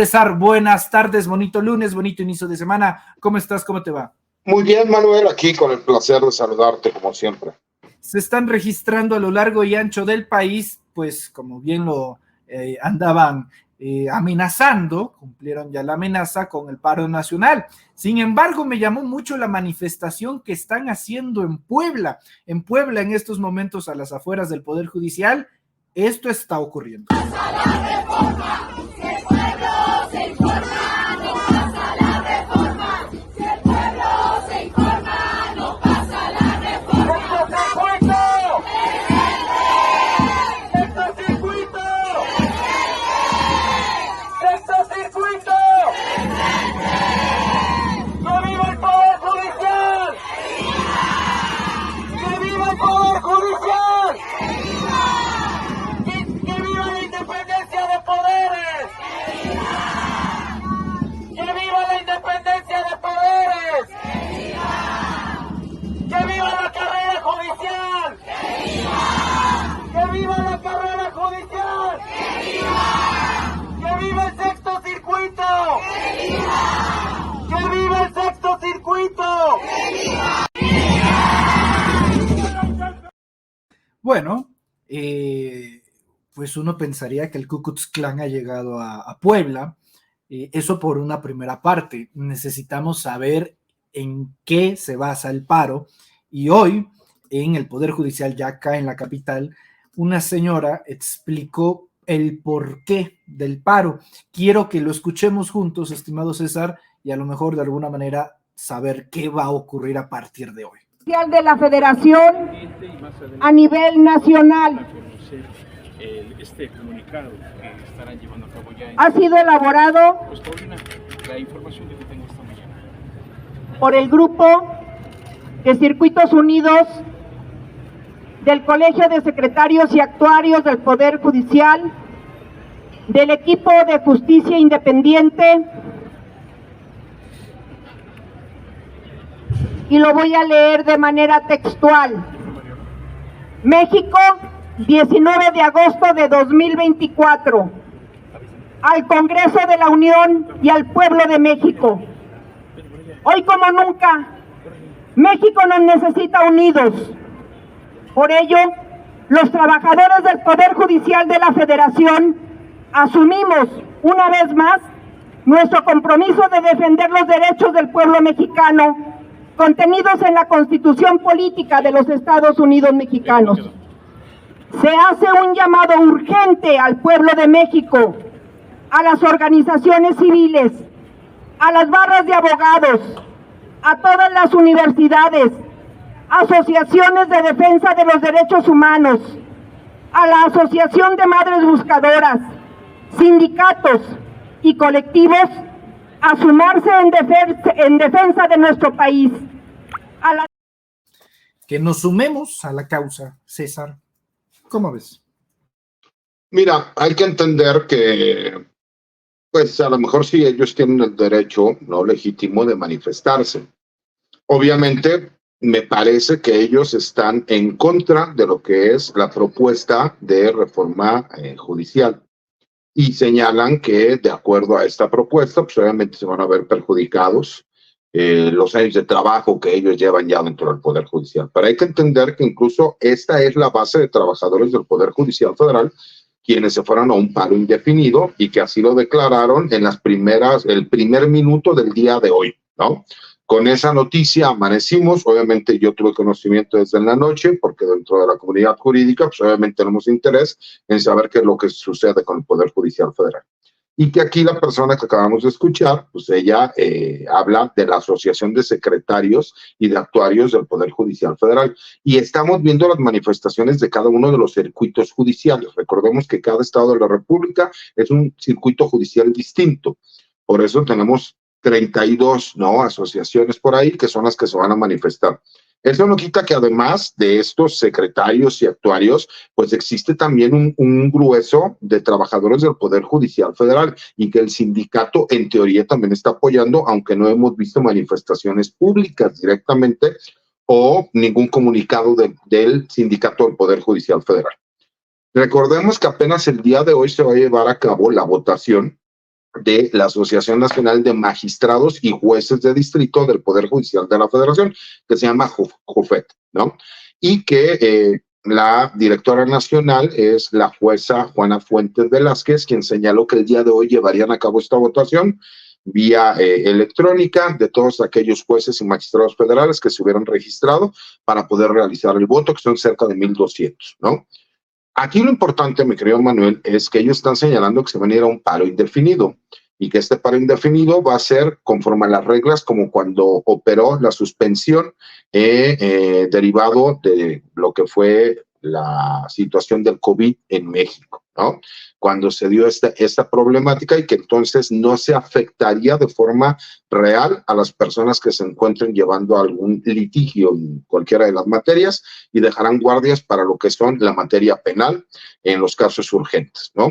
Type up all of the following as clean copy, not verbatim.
César, buenas tardes, bonito lunes, bonito inicio de semana. ¿Cómo estás? ¿Cómo te va? Muy bien, Manuel, aquí con el placer de saludarte como siempre. Se están registrando a lo largo y ancho del país, pues como bien lo andaban amenazando, cumplieron ya la amenaza con el paro nacional. Sin embargo, me llamó mucho la manifestación que están haciendo en Puebla. En Puebla, en estos momentos, a las afueras del Poder Judicial, esto está ocurriendo. ¡Pasa la reforma! ¡Si el pueblo se informa, no pasa la reforma! ¡Si el pueblo se informa, no pasa la reforma! ¡Sexto circuito! ¡Sexto circuito! ¡Que viva el Poder Judicial! ¡Que viva el Poder Judicial! ¡Que viva la independencia de poderes! ¡Que viva la independencia de poderes! ¡Que viva la carrera judicial! ¡Que viva la carrera judicial! ¡Que viva el sexto circuito! ¡Que viva el sexto circuito! Bueno, pues uno pensaría que el Ku Klux Klan ha llegado a Puebla, eso por una primera parte. Necesitamos saber en qué se basa el paro, y hoy en el Poder Judicial, ya acá en la capital, una señora explicó el porqué del paro. Quiero que lo escuchemos juntos, estimado César, y a lo mejor de alguna manera saber qué va a ocurrir a partir de hoy. De la Federación a nivel nacional este comunicado que estarán llevando a cabo ya ha sido elaborado pues Paulina, la información que tengo esta mañana por el grupo de Circuitos Unidos del Colegio de Secretarios y Actuarios del Poder Judicial, del equipo de Justicia Independiente, y lo voy a leer de manera textual. México, 19 de agosto de 2024. Al Congreso de la Unión y al pueblo de México. Hoy como nunca, México nos necesita unidos. Por ello, los trabajadores del Poder Judicial de la Federación asumimos una vez más nuestro compromiso de defender los derechos del pueblo mexicano contenidos en la Constitución Política de los Estados Unidos Mexicanos. Se hace un llamado urgente al pueblo de México, a las organizaciones civiles, a las barras de abogados, a todas las universidades, asociaciones de defensa de los derechos humanos, a la Asociación de Madres Buscadoras, sindicatos y colectivos a sumarse en defensa de nuestro país. Que nos sumemos a la causa, César. ¿Cómo ves? Mira, hay que entender que, pues a lo mejor sí ellos tienen el derecho no legítimo de manifestarse. Obviamente, me parece que ellos están en contra de lo que es la propuesta de reforma judicial. Y señalan que de acuerdo a esta propuesta, pues obviamente se van a ver perjudicados los años de trabajo que ellos llevan ya dentro del Poder Judicial. Pero hay que entender que incluso esta es la base de trabajadores del Poder Judicial Federal, quienes se fueron a un paro indefinido y que así lo declararon en el primer minuto del día de hoy, ¿no? Con esa noticia amanecimos. Obviamente yo tuve conocimiento desde la noche, porque dentro de la comunidad jurídica, pues obviamente tenemos interés en saber qué es lo que sucede con el Poder Judicial Federal. Y que aquí la persona que acabamos de escuchar, pues ella habla de la Asociación de Secretarios y de Actuarios del Poder Judicial Federal. Y estamos viendo las manifestaciones de cada uno de los circuitos judiciales. Recordemos que cada estado de la República es un circuito judicial distinto. Por eso tenemos 32 asociaciones por ahí que son las que se van a manifestar. Eso no quita que además de estos secretarios y actuarios, pues existe también un grueso de trabajadores del Poder Judicial Federal y que el sindicato en teoría también está apoyando, aunque no hemos visto manifestaciones públicas directamente o ningún comunicado del sindicato del Poder Judicial Federal. Recordemos que apenas el día de hoy se va a llevar a cabo la votación de la Asociación Nacional de Magistrados y Jueces de Distrito del Poder Judicial de la Federación, que se llama JUFET, ¿no? Y que la directora nacional es la jueza Juana Fuentes Velázquez, quien señaló que el día de hoy llevarían a cabo esta votación vía electrónica de todos aquellos jueces y magistrados federales que se hubieran registrado para poder realizar el voto, que son cerca de 1,200, ¿no? Aquí lo importante, mi querido Manuel, es que ellos están señalando que se van a ir a un paro indefinido y que este paro indefinido va a ser conforme a las reglas como cuando operó la suspensión derivado de lo que fue la situación del COVID en México, ¿no? Cuando se dio esta problemática y que entonces no se afectaría de forma real a las personas que se encuentren llevando algún litigio en cualquiera de las materias y dejarán guardias para lo que son la materia penal en los casos urgentes, ¿no?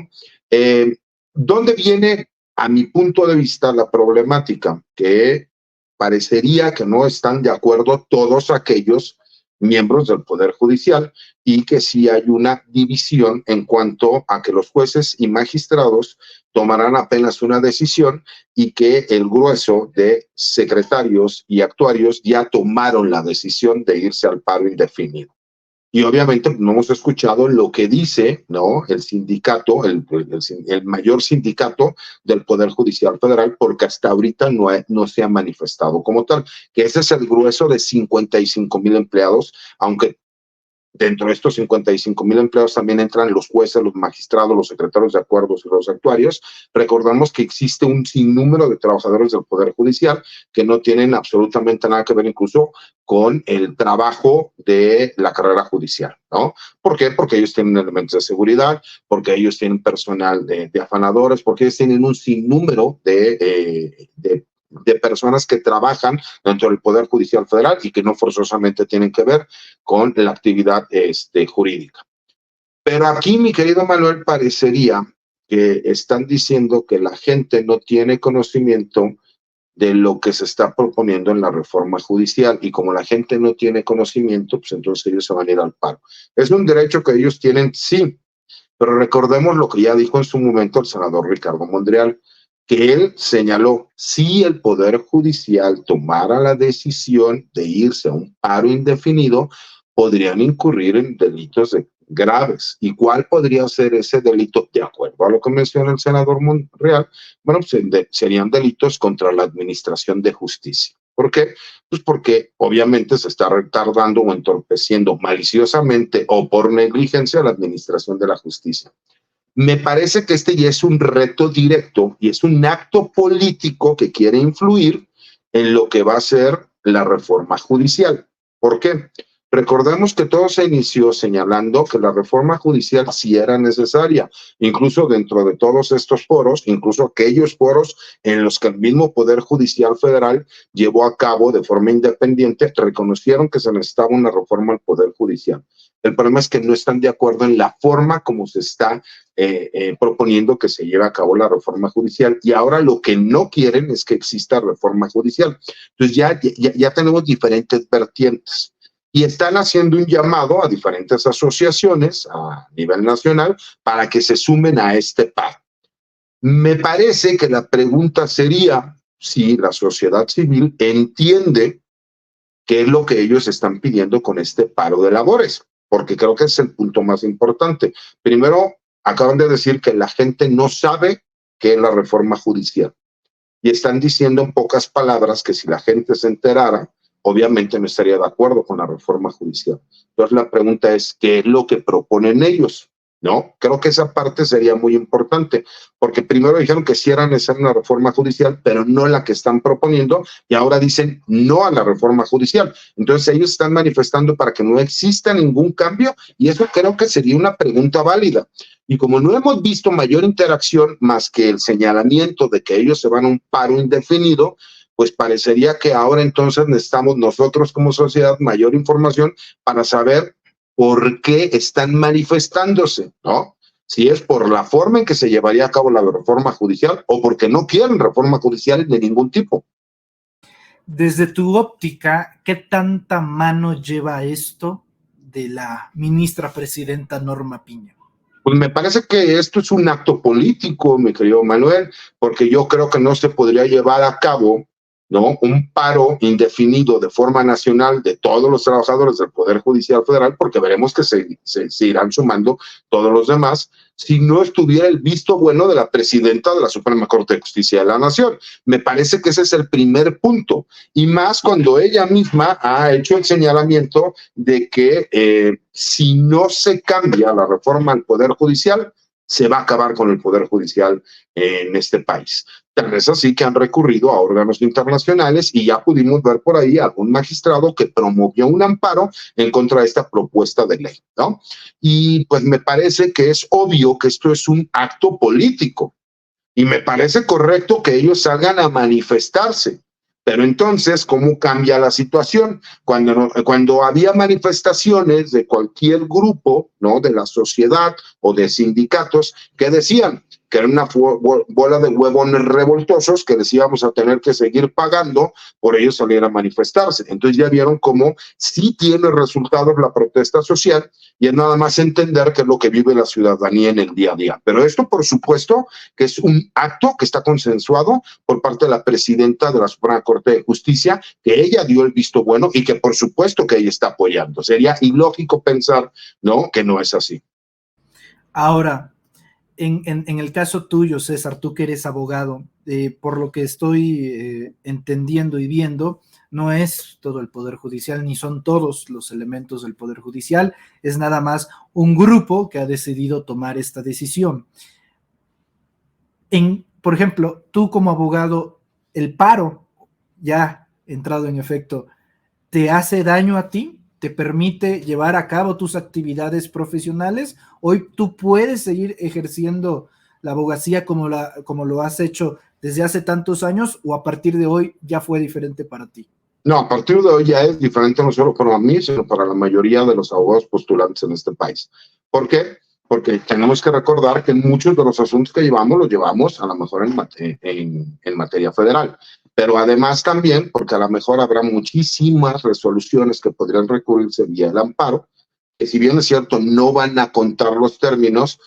¿Dónde viene, a mi punto de vista, la problemática? Que parecería que no están de acuerdo todos aquellos miembros del Poder Judicial y que sí hay una división en cuanto a que los jueces y magistrados tomarán apenas una decisión y que el grueso de secretarios y actuarios ya tomaron la decisión de irse al paro indefinido. Y obviamente no hemos escuchado lo que dice, ¿no?, el sindicato, el mayor sindicato del Poder Judicial Federal, porque hasta ahorita no se ha manifestado como tal, que ese es el grueso de 55,000 empleados, aunque dentro de estos 55,000 empleados también entran los jueces, los magistrados, los secretarios de acuerdos y los actuarios. Recordamos que existe un sinnúmero de trabajadores del Poder Judicial que no tienen absolutamente nada que ver incluso con el trabajo de la carrera judicial, ¿no? ¿Por qué? Porque ellos tienen elementos de seguridad, porque ellos tienen personal de afanadores, porque ellos tienen un sinnúmero de personas que trabajan dentro del Poder Judicial Federal y que no forzosamente tienen que ver con la actividad jurídica. Pero aquí, mi querido Manuel, parecería que están diciendo que la gente no tiene conocimiento de lo que se está proponiendo en la reforma judicial, y como la gente no tiene conocimiento, pues entonces ellos se van a ir al paro. Es un derecho que ellos tienen, sí, pero recordemos lo que ya dijo en su momento el senador Ricardo Monreal, que él señaló, si el Poder Judicial tomara la decisión de irse a un paro indefinido, podrían incurrir en delitos graves. ¿Y cuál podría ser ese delito? De acuerdo a lo que menciona el senador Monreal, bueno, pues serían delitos contra la administración de justicia. ¿Por qué? Pues porque obviamente se está retardando o entorpeciendo maliciosamente o por negligencia la administración de la justicia. Me parece que este ya es un reto directo y es un acto político que quiere influir en lo que va a ser la reforma judicial. ¿Por qué? Recordemos que todo se inició señalando que la reforma judicial sí era necesaria, incluso dentro de todos estos foros, incluso aquellos foros en los que el mismo Poder Judicial Federal llevó a cabo de forma independiente, reconocieron que se necesitaba una reforma al Poder Judicial. El problema es que no están de acuerdo en la forma como se está proponiendo que se lleve a cabo la reforma judicial, y ahora lo que no quieren es que exista reforma judicial. Entonces ya tenemos diferentes vertientes y están haciendo un llamado a diferentes asociaciones a nivel nacional para que se sumen a este paro. Me parece que la pregunta sería si la sociedad civil entiende qué es lo que ellos están pidiendo con este paro de labores, porque creo que es el punto más importante. Primero, acaban de decir que la gente no sabe qué es la reforma judicial y están diciendo en pocas palabras que si la gente se enterara, obviamente no estaría de acuerdo con la reforma judicial. Entonces la pregunta es, ¿qué es lo que proponen ellos? ¿No? Creo que esa parte sería muy importante, porque primero dijeron que sí era necesaria una reforma judicial, pero no la que están proponiendo, y ahora dicen no a la reforma judicial. Entonces ellos están manifestando para que no exista ningún cambio, y eso creo que sería una pregunta válida. Y como no hemos visto mayor interacción más que el señalamiento de que ellos se van a un paro indefinido, pues parecería que ahora entonces necesitamos nosotros como sociedad mayor información para saber por qué están manifestándose, ¿no? Si es por la forma en que se llevaría a cabo la reforma judicial o porque no quieren reforma judicial de ningún tipo. Desde tu óptica, ¿qué tanta mano lleva esto de la ministra presidenta Norma Piña? Pues me parece que esto es un acto político, mi querido Manuel, porque yo creo que no se podría llevar a cabo, ¿no?, un paro indefinido de forma nacional de todos los trabajadores del Poder Judicial Federal, porque veremos que se irán sumando todos los demás, si no estuviera el visto bueno de la presidenta de la Suprema Corte de Justicia de la Nación. Me parece que ese es el primer punto, y más cuando ella misma ha hecho el señalamiento de que si no se cambia la reforma al Poder Judicial, se va a acabar con el Poder Judicial en este país. Tal es así que han recurrido a órganos internacionales y ya pudimos ver por ahí algún magistrado que promovió un amparo en contra de esta propuesta de ley, ¿no? Y pues me parece que es obvio que esto es un acto político y me parece correcto que ellos salgan a manifestarse. Pero entonces, ¿cómo cambia la situación? Cuando había manifestaciones de cualquier grupo, ¿no?, de la sociedad o de sindicatos que decían que era una bola de huevones revoltosos que les íbamos a tener que seguir pagando por ellos salir a manifestarse. Entonces ya vieron cómo sí tiene resultados la protesta social y es nada más entender qué es lo que vive la ciudadanía en el día a día. Pero esto, por supuesto, que es un acto que está consensuado por parte de la presidenta de la Suprema Corte de Justicia, que ella dio el visto bueno y que por supuesto que ella está apoyando. Sería ilógico pensar, ¿no?, que no es así. Ahora, en el caso tuyo, César, tú que eres abogado, por lo que estoy entendiendo y viendo, no es todo el Poder Judicial, ni son todos los elementos del Poder Judicial, es nada más un grupo que ha decidido tomar esta decisión. Por ejemplo, tú como abogado, el paro ya entrado en efecto, ¿te hace daño a ti? ¿Te permite llevar a cabo tus actividades profesionales? Hoy tú puedes seguir ejerciendo la abogacía como lo has hecho desde hace tantos años, o a partir de hoy ya fue diferente para ti. No, a partir de hoy ya es diferente no solo para mí, sino para la mayoría de los abogados postulantes en este país. ¿Por qué? Porque tenemos que recordar que muchos de los asuntos que llevamos los llevamos a lo mejor en materia federal. Pero además también, porque a lo mejor habrá muchísimas resoluciones que podrían recurrirse vía el amparo, que si bien es cierto, no van a contar los términos.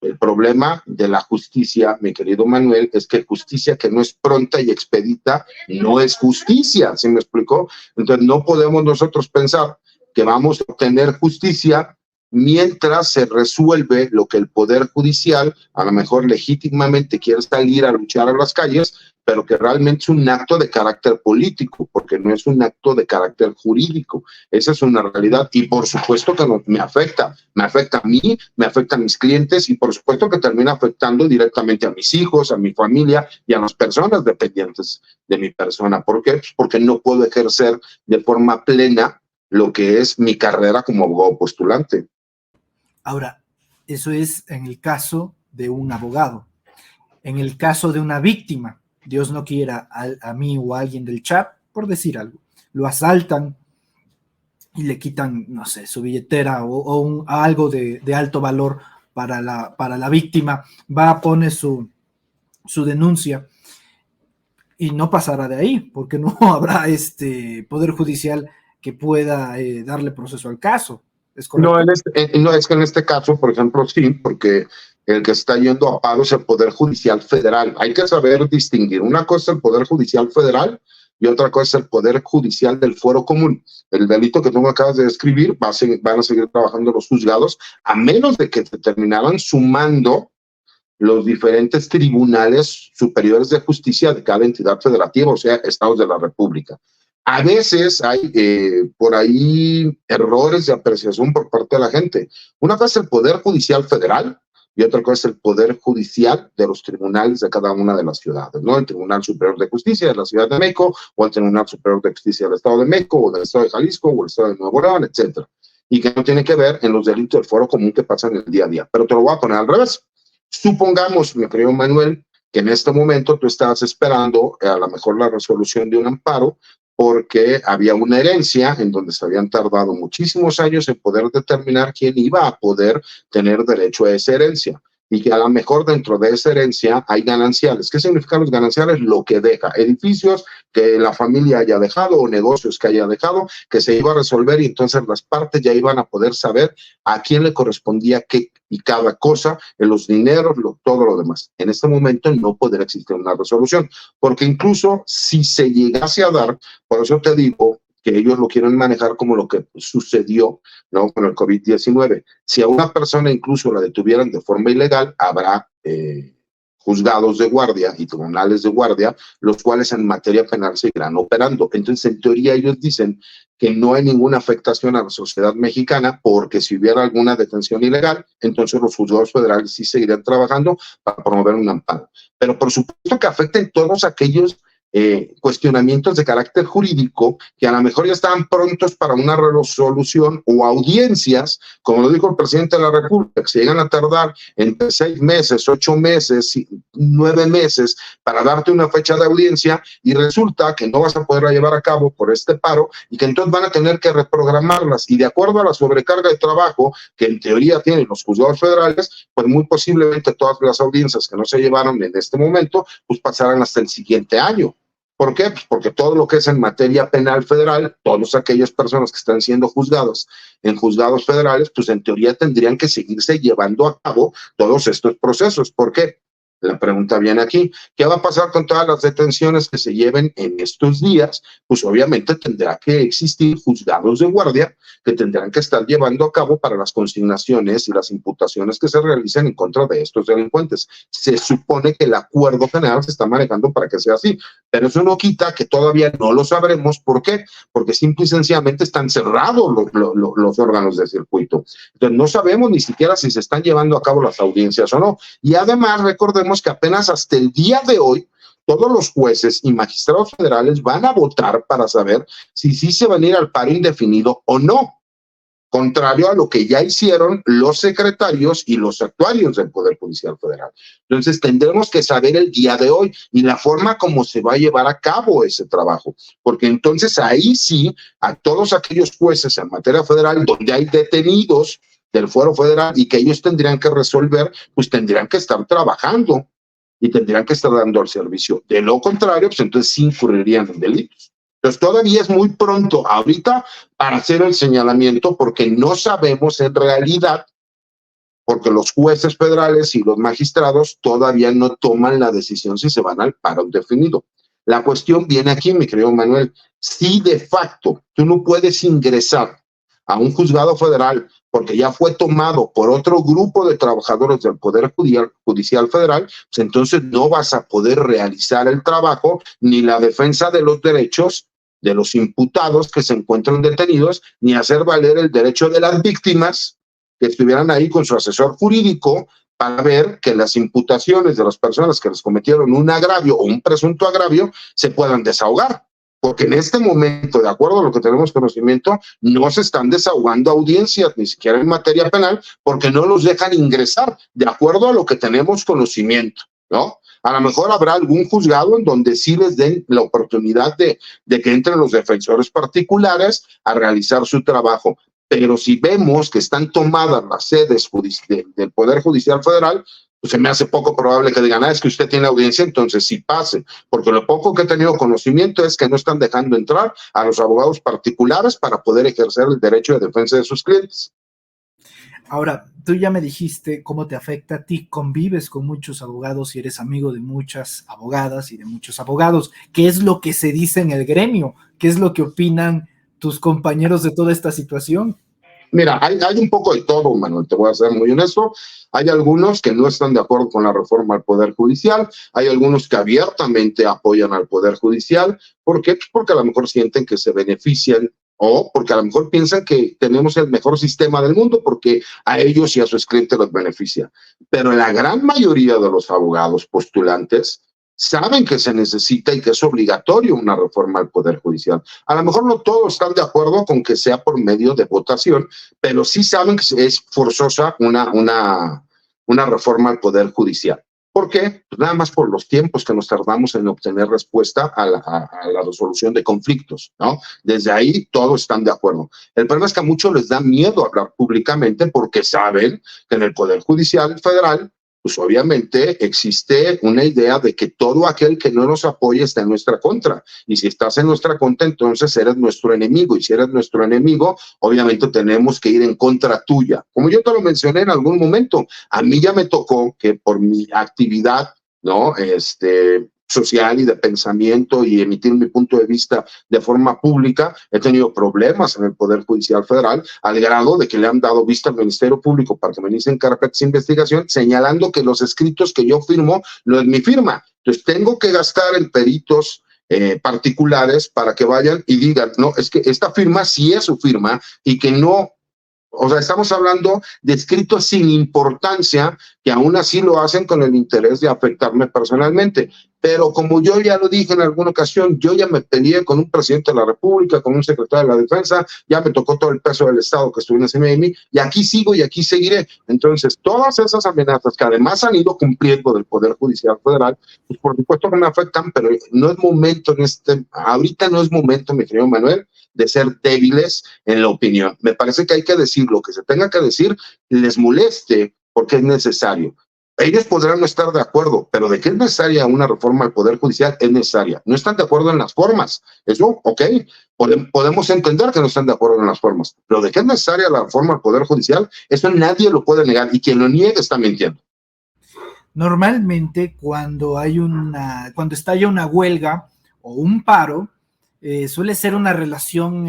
El problema de la justicia, mi querido Manuel, es que justicia que no es pronta y expedita no es justicia, ¿sí me explicó? Entonces no podemos nosotros pensar que vamos a obtener justicia mientras se resuelve lo que el Poder Judicial a lo mejor legítimamente quiere salir a luchar a las calles, pero que realmente es un acto de carácter político, porque no es un acto de carácter jurídico. Esa es una realidad y por supuesto que me afecta a mí, me afecta a mis clientes y por supuesto que termina afectando directamente a mis hijos, a mi familia y a las personas dependientes de mi persona. ¿Por qué? Pues porque no puedo ejercer de forma plena lo que es mi carrera como abogado postulante. Ahora, eso es en el caso de un abogado. En el caso de una víctima, Dios no quiera, a mí o a alguien del chat, por decir algo, lo asaltan y le quitan, no sé, su billetera o algo de alto valor para la víctima, pone su denuncia y no pasará de ahí, porque no habrá Poder Judicial que pueda darle proceso al caso. ¿Es correcto? No, es que en este caso, por ejemplo, sí, porque el que está yendo a paro es el Poder Judicial Federal. Hay que saber distinguir. Una cosa es el Poder Judicial Federal y otra cosa es el Poder Judicial del Fuero Común. El delito que tú me acabas de describir van a seguir trabajando los juzgados, a menos de que se terminaran sumando los diferentes tribunales superiores de justicia de cada entidad federativa, o sea, estados de la República. A veces hay por ahí errores de apreciación por parte de la gente. Una cosa es el Poder Judicial Federal y otra cosa es el Poder Judicial de los tribunales de cada una de las ciudades, ¿no? El Tribunal Superior de Justicia de la Ciudad de México o el Tribunal Superior de Justicia del Estado de México o del Estado de Jalisco o el Estado de Nuevo León, etcétera. Y que no tiene que ver en los delitos del fuero común que pasan en el día a día. Pero te lo voy a poner al revés. Supongamos, mi querido Manuel, que en este momento tú estabas esperando a lo mejor la resolución de un amparo porque había una herencia en donde se habían tardado muchísimos años en poder determinar quién iba a poder tener derecho a esa herencia y que a lo mejor dentro de esa herencia hay gananciales. ¿Qué significan los gananciales? Lo que deja, edificios que la familia haya dejado o negocios que haya dejado, que se iba a resolver y entonces las partes ya iban a poder saber a quién le correspondía qué y cada cosa, en los dineros, todo lo demás. En este momento no podrá existir una resolución, porque incluso si se llegase a dar, por eso te digo que ellos lo quieren manejar como lo que sucedió, ¿no?, con el COVID-19. Si a una persona incluso la detuvieran de forma ilegal, habrá juzgados de guardia y tribunales de guardia, los cuales en materia penal seguirán operando. Entonces, en teoría, ellos dicen que no hay ninguna afectación a la sociedad mexicana, porque si hubiera alguna detención ilegal, entonces los juzgados federales sí seguirían trabajando para promover un amparo. Pero por supuesto que afecten todos aquellos cuestionamientos de carácter jurídico que a lo mejor ya estaban prontos para una resolución, o audiencias, como lo dijo el presidente de la República, que se llegan a tardar entre 6 meses, 8 meses, 9 meses para darte una fecha de audiencia, y resulta que no vas a poderla llevar a cabo por este paro, y que entonces van a tener que reprogramarlas, y de acuerdo a la sobrecarga de trabajo que en teoría tienen los juzgados federales, pues muy posiblemente todas las audiencias que no se llevaron en este momento, pues pasarán hasta el siguiente año. ¿Por qué? Pues porque todo lo que es en materia penal federal, todas aquellas personas que están siendo juzgados en juzgados federales, pues en teoría tendrían que seguirse llevando a cabo todos estos procesos. ¿Por qué? La pregunta viene aquí, ¿qué va a pasar con todas las detenciones que se lleven en estos días? Pues obviamente tendrá que existir juzgados de guardia que tendrán que estar llevando a cabo para las consignaciones y las imputaciones que se realicen en contra de estos delincuentes. Se supone que el acuerdo general se está manejando para que sea así, pero eso no quita que todavía no lo sabremos. ¿Por qué? Porque simple y sencillamente están cerrados los órganos de circuito. Entonces no sabemos ni siquiera si se están llevando a cabo las audiencias o no. Y además recordemos que apenas hasta el día de hoy todos los jueces y magistrados federales van a votar para saber si sí se van a ir al paro indefinido o no, contrario a lo que ya hicieron los secretarios y los actuarios del Poder Judicial Federal. Entonces tendremos que saber el día de hoy y la forma como se va a llevar a cabo ese trabajo, porque entonces ahí sí, a todos aquellos jueces en materia federal donde hay detenidos del fuero federal y que ellos tendrían que resolver, pues tendrían que estar trabajando y tendrían que estar dando el servicio. De lo contrario, pues entonces sí incurrirían en delitos. Entonces todavía es muy pronto ahorita para hacer el señalamiento, porque no sabemos en realidad, porque los jueces federales y los magistrados todavía no toman la decisión si se van al paro indefinido. La cuestión viene aquí, mi querido Manuel, si de facto tú no puedes ingresar a un juzgado federal porque ya fue tomado por otro grupo de trabajadores del Poder Judicial Federal, pues entonces no vas a poder realizar el trabajo ni la defensa de los derechos de los imputados que se encuentran detenidos, ni hacer valer el derecho de las víctimas que estuvieran ahí con su asesor jurídico para ver que las imputaciones de las personas que les cometieron un agravio o un presunto agravio se puedan desahogar. Porque en este momento, de acuerdo a lo que tenemos conocimiento, no se están desahogando audiencias, ni siquiera en materia penal, porque no los dejan ingresar, de acuerdo a lo que tenemos conocimiento, ¿no? A lo mejor habrá algún juzgado en donde sí les den la oportunidad de que entren los defensores particulares a realizar su trabajo. Pero si vemos que están tomadas las sedes del Poder Judicial Federal, pues se me hace poco probable que digan, es que usted tiene audiencia, entonces sí pase, porque lo poco que he tenido conocimiento es que no están dejando entrar a los abogados particulares para poder ejercer el derecho de defensa de sus clientes. Ahora, tú ya me dijiste cómo te afecta a ti, convives con muchos abogados y eres amigo de muchas abogadas y de muchos abogados. ¿Qué es lo que se dice en el gremio? ¿Qué es lo que opinan tus compañeros de toda esta situación? Mira, hay un poco de todo, Manuel, te voy a ser muy honesto. Hay algunos que no están de acuerdo con la reforma al Poder Judicial, hay algunos que abiertamente apoyan al Poder Judicial. ¿Por qué? Pues porque a lo mejor sienten que se benefician, o porque a lo mejor piensan que tenemos el mejor sistema del mundo porque a ellos y a sus clientes los beneficia. Pero la gran mayoría de los abogados postulantes saben que se necesita y que es obligatorio una reforma al Poder Judicial. A lo mejor no todos están de acuerdo con que sea por medio de votación, pero sí saben que es forzosa una reforma al Poder Judicial. ¿Por qué? Pues nada más por los tiempos que nos tardamos en obtener respuesta a la resolución de conflictos, ¿no? Desde ahí todos están de acuerdo. El problema es que a muchos les da miedo hablar públicamente porque saben que en el Poder Judicial Federal pues obviamente existe una idea de que todo aquel que no nos apoya está en nuestra contra. Y si estás en nuestra contra, entonces eres nuestro enemigo. Y si eres nuestro enemigo, obviamente tenemos que ir en contra tuya. Como yo te lo mencioné en algún momento, a mí ya me tocó que por mi actividad, ¿no? Social y de pensamiento y emitir mi punto de vista de forma pública, he tenido problemas en el Poder Judicial Federal al grado de que le han dado vista al Ministerio Público para que me inicien carpetas de investigación señalando que los escritos que yo firmo no es mi firma. Entonces tengo que gastar en peritos particulares para que vayan y digan, no, es que esta firma sí es su firma y que no. O sea, estamos hablando de escritos sin importancia que aún así lo hacen con el interés de afectarme personalmente. Pero como yo ya lo dije en alguna ocasión, yo ya me peleé con un presidente de la República, con un secretario de la Defensa, ya me tocó todo el peso del Estado que estuvo encima de mí, y aquí sigo y aquí seguiré. Entonces, todas esas amenazas que además han ido cumpliendo del Poder Judicial Federal, pues por supuesto que me afectan, pero no es momento ahorita no es momento, mi querido Manuel, de ser débiles en la opinión. Me parece que hay que decir lo que se tenga que decir, les moleste porque es necesario. Ellos podrán no estar de acuerdo, pero de que es necesaria una reforma al Poder Judicial, es necesaria. No están de acuerdo en las formas. Eso, ok, podemos entender que no están de acuerdo en las formas, pero de que es necesaria la reforma al Poder Judicial, eso nadie lo puede negar, y quien lo niegue está mintiendo. Normalmente cuando estalla una huelga o un paro, suele ser una relación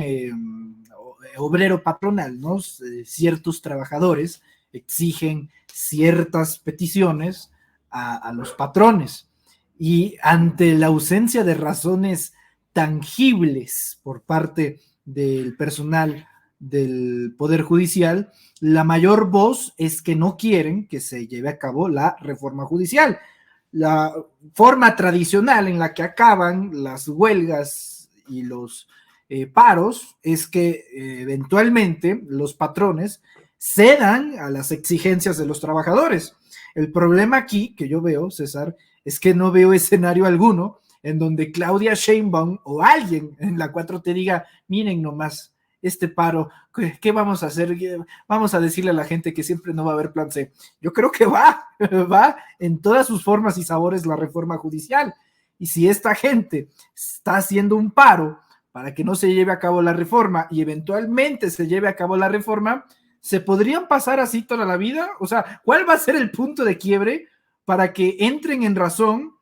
obrero-patronal, ¿no? Ciertos trabajadores exigen ciertas peticiones a los patrones, y ante la ausencia de razones tangibles por parte del personal del Poder Judicial, la mayor voz es que no quieren que se lleve a cabo la reforma judicial. La forma tradicional en la que acaban las huelgas y los paros es que eventualmente los patrones cedan a las exigencias de los trabajadores. El problema aquí que yo veo, César, es que no veo escenario alguno en donde Claudia Sheinbaum o alguien en la 4T diga, miren nomás, este paro, ¿qué vamos a hacer? Vamos a decirle a la gente que siempre no va a haber plan C. Yo creo que va en todas sus formas y sabores la reforma judicial. Y si esta gente está haciendo un paro para que no se lleve a cabo la reforma y eventualmente se lleve a cabo la reforma, ¿se podrían pasar así toda la vida? O sea, ¿cuál va a ser el punto de quiebre para que entren en razón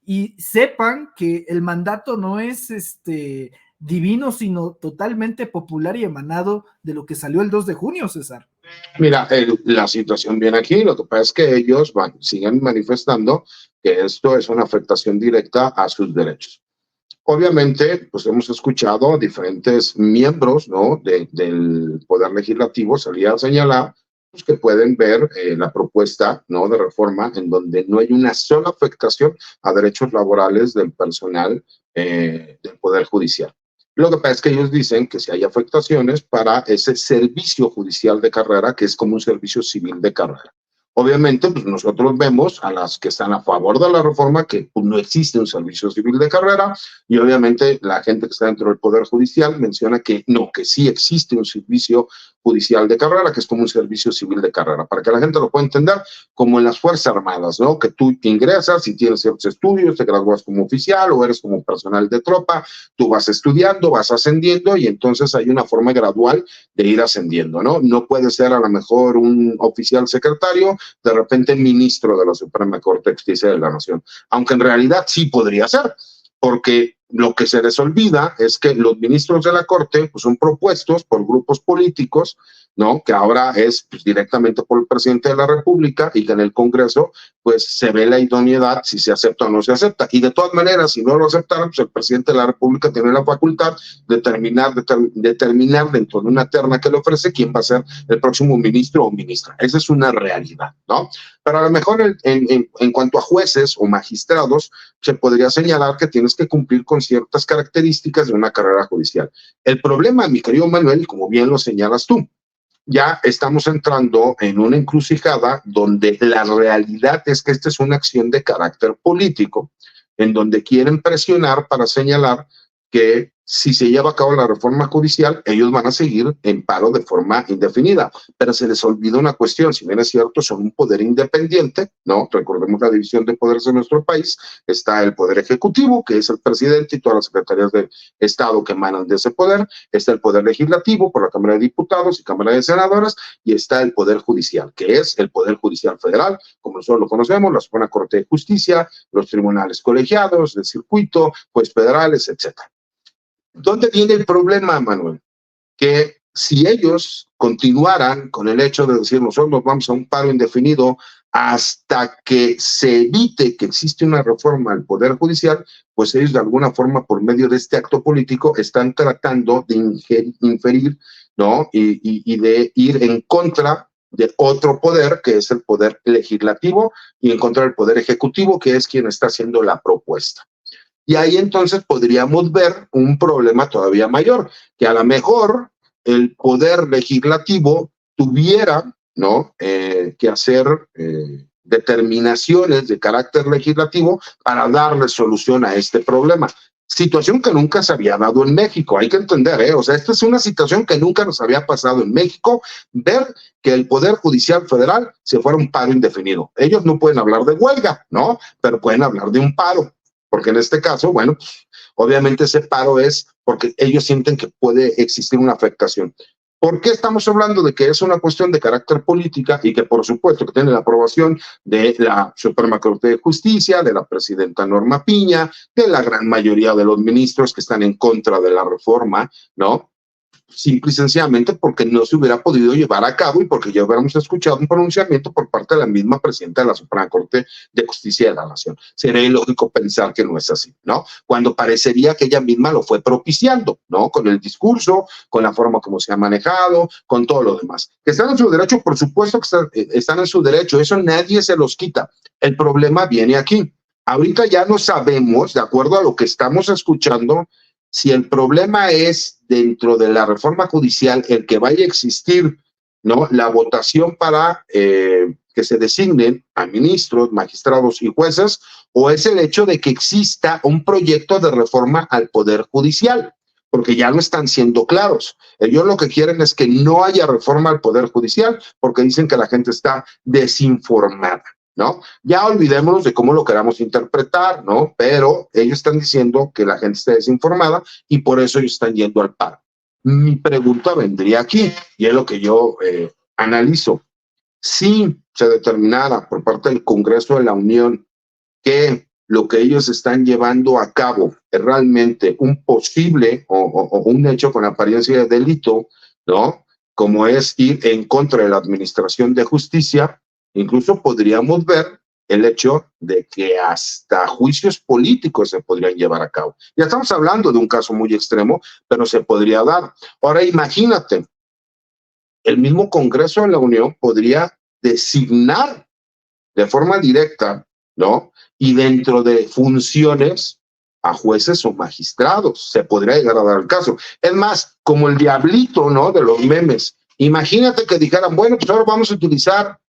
y sepan que el mandato no es divino, sino totalmente popular y emanado de lo que salió el 2 de junio, César? Mira, la situación viene aquí, lo que pasa es que ellos siguen manifestando que esto es una afectación directa a sus derechos. Obviamente, pues hemos escuchado a diferentes miembros, ¿no?, del Poder Legislativo salir a señalar pues, que pueden ver la propuesta, ¿no?, de reforma en donde no hay una sola afectación a derechos laborales del personal del Poder Judicial. Lo que pasa es que ellos dicen que si hay afectaciones para ese servicio judicial de carrera, que es como un servicio civil de carrera. Obviamente, pues nosotros vemos a las que están a favor de la reforma que pues, no existe un servicio civil de carrera, y obviamente la gente que está dentro del Poder Judicial menciona que no, que sí existe un servicio judicial de carrera, que es como un servicio civil de carrera, para que la gente lo pueda entender, como en las Fuerzas Armadas, ¿no? Que tú ingresas y tienes ciertos estudios, te gradúas como oficial o eres como personal de tropa, tú vas estudiando, vas ascendiendo y entonces hay una forma gradual de ir ascendiendo, ¿no? No puede ser a lo mejor un oficial secretario, de repente ministro de la Suprema Corte de Justicia de la Nación, aunque en realidad sí podría ser, porque lo que se les olvida es que los ministros de la Corte pues, son propuestos por grupos políticos, ¿no? Que ahora es pues, directamente por el presidente de la República, y que en el Congreso pues se ve la idoneidad si se acepta o no se acepta. Y de todas maneras, si no lo aceptaran, pues el presidente de la República tiene la facultad de determinar dentro de una terna que le ofrece quién va a ser el próximo ministro o ministra. Esa es una realidad, ¿no? Pero a lo mejor en cuanto a jueces o magistrados, se podría señalar que tienes que cumplir con ciertas características de una carrera judicial. El problema, mi querido Manuel, como bien lo señalas tú, ya estamos entrando en una encrucijada donde la realidad es que esta es una acción de carácter político, en donde quieren presionar para señalar que si se lleva a cabo la reforma judicial, ellos van a seguir en paro de forma indefinida. Pero se les olvida una cuestión, si bien es cierto, son un poder independiente, ¿no? Recordemos la división de poderes en nuestro país. Está el poder ejecutivo, que es el presidente y todas las secretarías de Estado que emanan de ese poder. Está el poder legislativo, por la Cámara de Diputados y Cámara de Senadores, y está el poder judicial, que es el poder judicial federal, como nosotros lo conocemos, la Suprema Corte de Justicia, los tribunales colegiados, el circuito, jueces federales, etcétera. ¿Dónde viene el problema, Manuel? Que si ellos continuaran con el hecho de decir nosotros nos vamos a un paro indefinido hasta que se evite que existe una reforma al Poder Judicial, pues ellos de alguna forma por medio de este acto político están tratando de inferir, ¿no? Y de ir en contra de otro poder, que es el poder legislativo, y en contra del poder ejecutivo, que es quien está haciendo la propuesta. Y ahí entonces podríamos ver un problema todavía mayor, que a lo mejor el poder legislativo tuviera, ¿no? Que hacer determinaciones de carácter legislativo para darle solución a este problema. Situación que nunca se había dado en México, hay que entender, o sea, esta es una situación que nunca nos había pasado en México, ver que el Poder Judicial Federal se fuera un paro indefinido. Ellos no pueden hablar de huelga, ¿no? Pero pueden hablar de un paro. Porque en este caso, bueno, pues, obviamente ese paro es porque ellos sienten que puede existir una afectación. ¿Por qué estamos hablando de que es una cuestión de carácter política y que por supuesto que tiene la aprobación de la Suprema Corte de Justicia, de la presidenta Norma Piña, de la gran mayoría de los ministros que están en contra de la reforma, ¿no? Simple y sencillamente porque no se hubiera podido llevar a cabo y porque ya hubiéramos escuchado un pronunciamiento por parte de la misma presidenta de la Suprema Corte de Justicia de la Nación. Sería ilógico pensar que no es así, ¿no? Cuando parecería que ella misma lo fue propiciando, ¿no? Con el discurso, con la forma como se ha manejado, con todo lo demás. Que están en su derecho, por supuesto que están en su derecho, eso nadie se los quita. El problema viene aquí. Ahorita ya no sabemos, de acuerdo a lo que estamos escuchando, si el problema es dentro de la reforma judicial el que vaya a existir, ¿no? La votación para que se designen a ministros, magistrados y jueces, o es el hecho de que exista un proyecto de reforma al Poder Judicial, porque ya no están siendo claros. Ellos lo que quieren es que no haya reforma al Poder Judicial, porque dicen que la gente está desinformada, ¿no? Ya olvidémonos de cómo lo queramos interpretar, ¿no? Pero ellos están diciendo que la gente está desinformada y por eso ellos están yendo al paro. Mi pregunta vendría aquí, y es lo que yo analizo. Si se determinara por parte del Congreso de la Unión que lo que ellos están llevando a cabo es realmente un posible o un hecho con apariencia de delito, ¿no? Como es ir en contra de la administración de justicia, incluso podríamos ver el hecho de que hasta juicios políticos se podrían llevar a cabo. Ya estamos hablando de un caso muy extremo, pero se podría dar. Ahora imagínate, el mismo Congreso de la Unión podría designar de forma directa, ¿no? Y dentro de funciones a jueces o magistrados. Se podría llegar a dar el caso. Es más, como el diablito, ¿no? De los memes. Imagínate que dijeran, bueno, pues ahora vamos a utilizar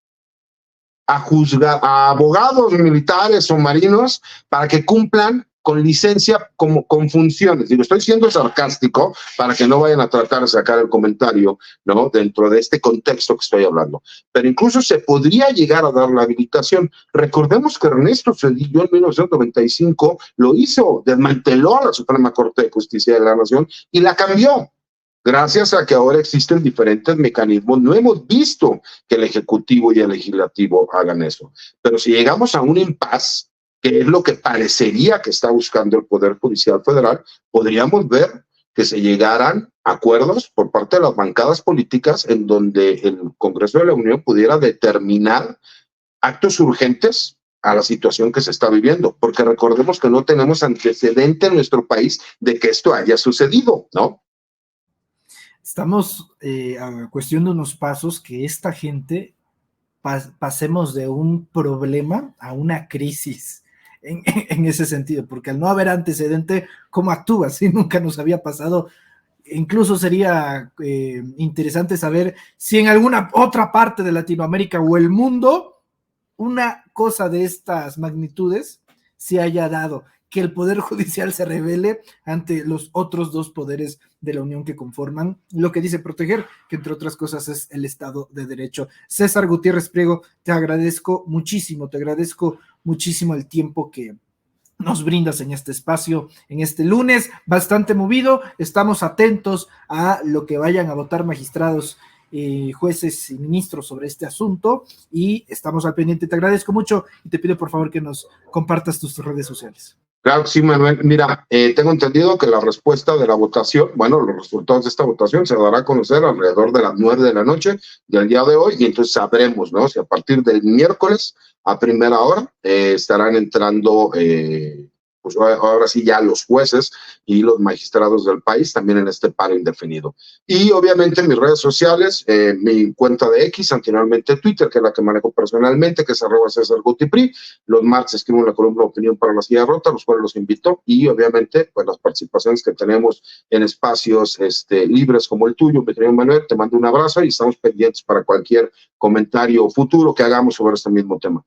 a abogados militares o marinos para que cumplan con licencia como con funciones. Digo, estoy siendo sarcástico para que no vayan a tratar de sacar el comentario, ¿no? Dentro de este contexto que estoy hablando. Pero incluso se podría llegar a dar la habilitación. Recordemos que Ernesto Zedillo en 1995 lo hizo, desmanteló a la Suprema Corte de Justicia de la Nación y la cambió. Gracias a que ahora existen diferentes mecanismos, no hemos visto que el Ejecutivo y el Legislativo hagan eso. Pero si llegamos a un impasse, que es lo que parecería que está buscando el Poder Judicial Federal, podríamos ver que se llegaran a acuerdos por parte de las bancadas políticas en donde el Congreso de la Unión pudiera determinar actos urgentes a la situación que se está viviendo, porque recordemos que no tenemos antecedente en nuestro país de que esto haya sucedido, ¿no? Estamos a cuestión de unos pasos que esta gente pasemos de un problema a una crisis en ese sentido, porque al no haber antecedente, ¿cómo actúa? Si nunca nos había pasado. Incluso sería interesante saber si en alguna otra parte de Latinoamérica o el mundo una cosa de estas magnitudes se haya dado. que el Poder Judicial se rebele ante los otros dos poderes de la Unión que conforman lo que dice proteger, que entre otras cosas es el Estado de Derecho. César Gutiérrez Priego, te agradezco muchísimo el tiempo que nos brindas en este espacio, en este lunes bastante movido. Estamos atentos a lo que vayan a votar magistrados, jueces y ministros sobre este asunto, y estamos al pendiente. Te agradezco mucho y te pido por favor que nos compartas tus redes sociales. Claro que sí, Manuel. Mira, tengo entendido que la respuesta de la votación, bueno, los resultados de esta votación se dará a conocer alrededor de las 9 de la noche del día de hoy, y entonces sabremos, ¿no? Si a partir del miércoles a primera hora estarán entrando, pues ahora sí ya los jueces y los magistrados del país también en este paro indefinido. Y obviamente mis redes sociales, mi cuenta de X, anteriormente Twitter, que es la que manejo personalmente, que es @CésarGutiPri. Los martes escribo la columna de opinión para La Silla Rota, los cuales los invito, y obviamente pues las participaciones que tenemos en espacios libres como el tuyo, mi querido Manuel. Te mando un abrazo y estamos pendientes para cualquier comentario futuro que hagamos sobre este mismo tema.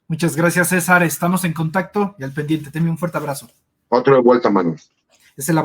Muchas gracias, César. Estamos en contacto y al pendiente. Tenme un fuerte abrazo. Otro de vuelta, Manuel. Es el